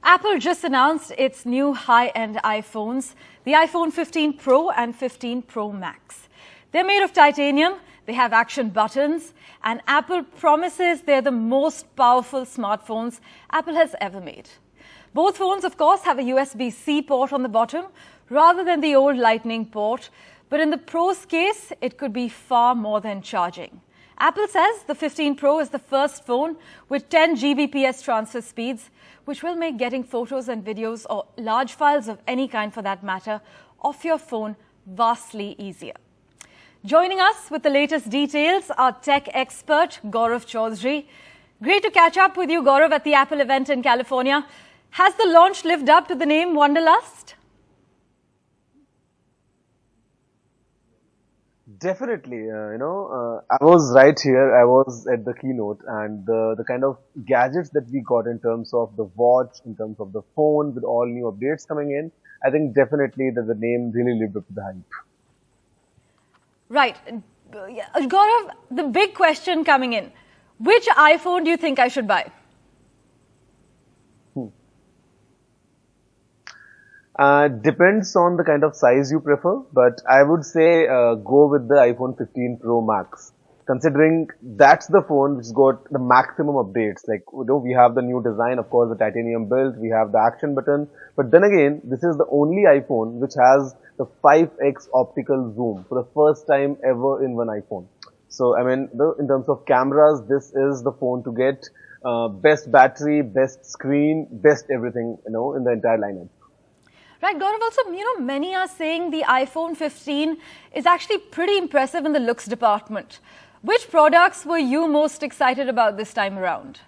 Apple just announced its new high-end iPhones, the iPhone 15 Pro and 15 Pro Max. They're made of titanium, they have action buttons, and Apple promises they're the most powerful smartphones Apple has ever made. Both phones, of course, have a USB-C port on the bottom rather than the old Lightning port, but in the Pro's case, it could be far more than charging. Apple says the 15 Pro is the first phone with 10 Gbps transfer speeds, which will make getting photos and videos or large files of any kind for that matter off your phone vastly easier. Joining us with the latest details are tech expert Gaurav Chaudhary. Great to catch up with you, Gaurav, at the Apple event in California. Has the launch lived up to the name Wanderlust? Definitely, I was right here. I was at the keynote, and the kind of gadgets that we got in terms of the watch, in terms of the phone, with all new updates coming in, I think definitely that the name really lived up to the hype. Right. Gaurav, the big question coming in, which iPhone do you think I should buy? Depends on the kind of size you prefer, but I would say go with the iPhone 15 Pro Max. Considering that's the phone which got the maximum updates. Like, we have the new design, of course, the titanium build, we have the action button. But then again, this is the only iPhone which has the 5x optical zoom for the first time ever in one iPhone. So, I mean, in terms of cameras, this is the phone to get best battery, best screen, best everything, in the entire lineup. Right, Gaurav, also, many are saying the iPhone 15 is actually pretty impressive in the looks department. Which products were you most excited about this time around?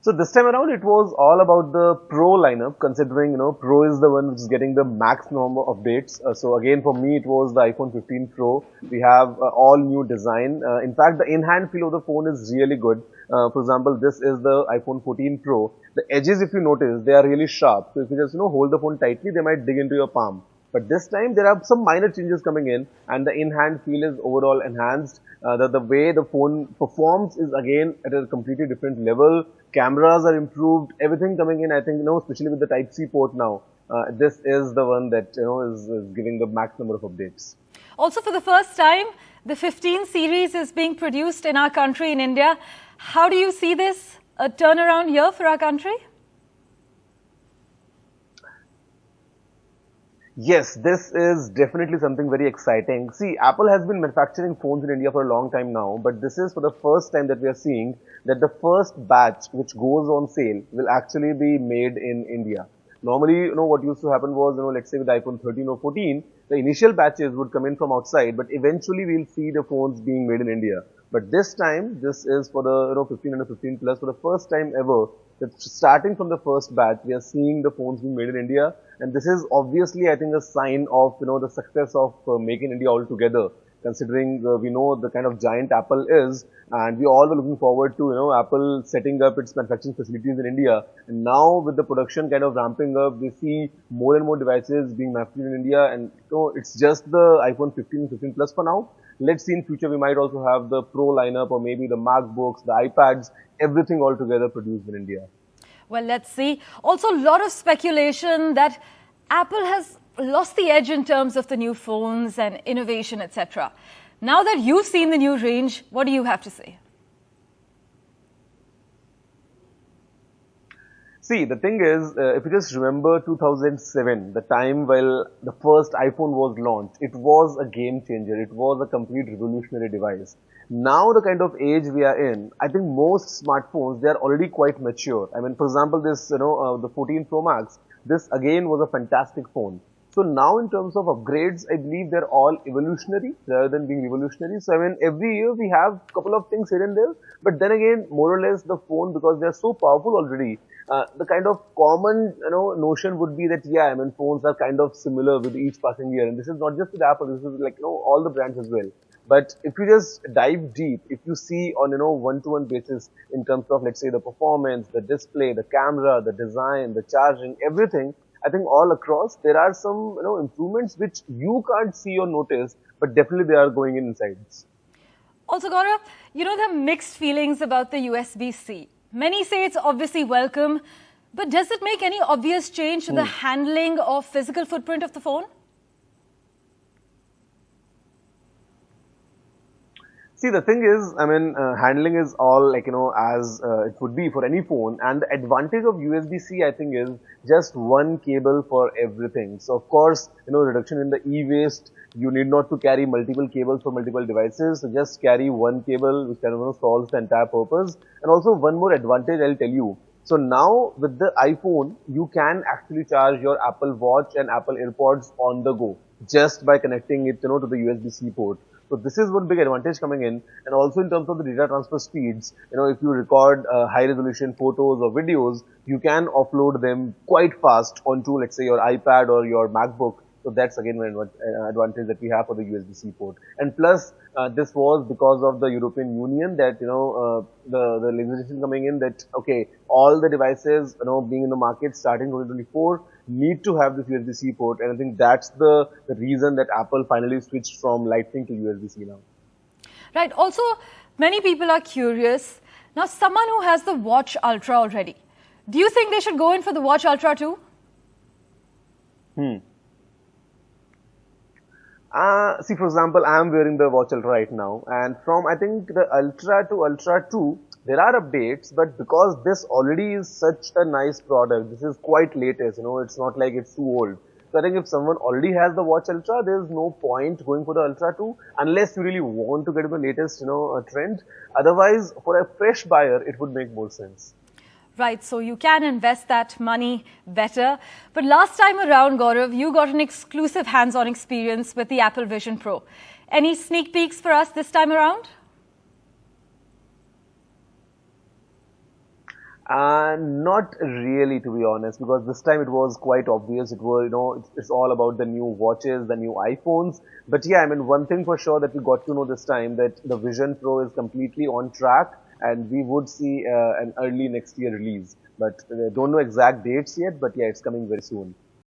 So this time around, it was all about the Pro lineup, considering, Pro is the one which is getting the max number of updates. So again, for me, it was the iPhone 15 Pro. We have all new design. In fact, the in-hand feel of the phone is really good. For example, this is the iPhone 14 Pro. The edges, if you notice, they are really sharp. So if you just, hold the phone tightly, they might dig into your palm. But this time, there are some minor changes coming in, and the in-hand feel is overall enhanced. The way the phone performs is again at a completely different level. Cameras are improved, everything coming in, I think, especially with the Type-C port now. This is the one that, is giving the max number of updates. Also, for the first time, the 15 series is being produced in our country, in India. How do you see this turnaround here for our country? Yes, this is definitely something very exciting. See, Apple has been manufacturing phones in India for a long time now, but this is for the first time that we are seeing that the first batch which goes on sale will actually be made in India. Normally, what used to happen was, let's say with iPhone 13 or 14, the initial batches would come in from outside, but eventually we'll see the phones being made in India. But this time, this is for the 15 and 15 plus, for the first time ever, that starting from the first batch, we are seeing the phones being made in India. And this is obviously, I think, a sign of, the success of Make in India altogether, considering we know the kind of giant Apple is, and we all were looking forward to, Apple setting up its manufacturing facilities in India. And now with the production kind of ramping up, we see more and more devices being manufactured in India. And it's just the iPhone 15 and 15 Plus for now. Let's see in future, we might also have the Pro lineup or maybe the MacBooks, the iPads, everything all together produced in India. Well, let's see. Also, a lot of speculation that Apple has lost the edge in terms of the new phones and innovation, etc. Now that you've seen the new range, what do you have to say? See, the thing is, if you just remember 2007, the time while the first iPhone was launched, it was a game changer. It was a complete revolutionary device. Now, the kind of age we are in, I think most smartphones, they are already quite mature. I mean, for example, this, the 14 Pro Max, this again was a fantastic phone. So now in terms of upgrades, I believe they're all evolutionary rather than being revolutionary. So I mean, every year we have a couple of things here and there. But then again, more or less the phone, because they're so powerful already, the kind of common, notion would be that, yeah, I mean, phones are kind of similar with each passing year. And this is not just with Apple, this is like, all the brands as well. But if you just dive deep, if you see on, one-to-one basis in terms of, let's say, the performance, the display, the camera, the design, the charging, everything, I think all across, there are some, improvements which you can't see or notice, but definitely they are going in inside. Also, Gaurav, there are mixed feelings about the USB-C. Many say it's obviously welcome, but does it make any obvious change to the handling of physical footprint of the phone? See, the thing is, handling is all like, as it would be for any phone. And the advantage of USB-C, I think, is just one cable for everything. So, of course, reduction in the e-waste. You need not to carry multiple cables for multiple devices. So, just carry one cable, which kind of solves the entire purpose. And also, one more advantage I'll tell you. So now with the iPhone, you can actually charge your Apple Watch and Apple AirPods on the go just by connecting it, to the USB-C port. So this is one big advantage coming in. And also in terms of the data transfer speeds, if you record high resolution photos or videos, you can offload them quite fast onto, let's say, your iPad or your MacBook. So that's again an advantage that we have for the USB-C port. And plus, this was because of the European Union that, the legislation coming in that, okay, all the devices, being in the market starting 2024 need to have this USB-C port. And I think that's the reason that Apple finally switched from Lightning to USB-C now. Right. Also, many people are curious. Now, someone who has the Watch Ultra already, do you think they should go in for the Watch Ultra too? See, for example, I am wearing the Watch Ultra right now, and from, I think, the Ultra to Ultra 2, there are updates, but because this already is such a nice product, this is quite latest, it's not like it's too old. So I think if someone already has the Watch Ultra, there's no point going for the Ultra 2, unless you really want to get the latest, trend. Otherwise, for a fresh buyer, it would make more sense. Right, so you can invest that money better. But last time around, Gaurav, you got an exclusive hands-on experience with the Apple Vision Pro. Any sneak peeks for us this time around? Not really, to be honest, because this time it was quite obvious. It was, it's all about the new watches, the new iPhones. But yeah, one thing for sure that we got to know this time, that the Vision Pro is completely on track. And we would see an early next year release. But don't know exact dates yet, but yeah, it's coming very soon.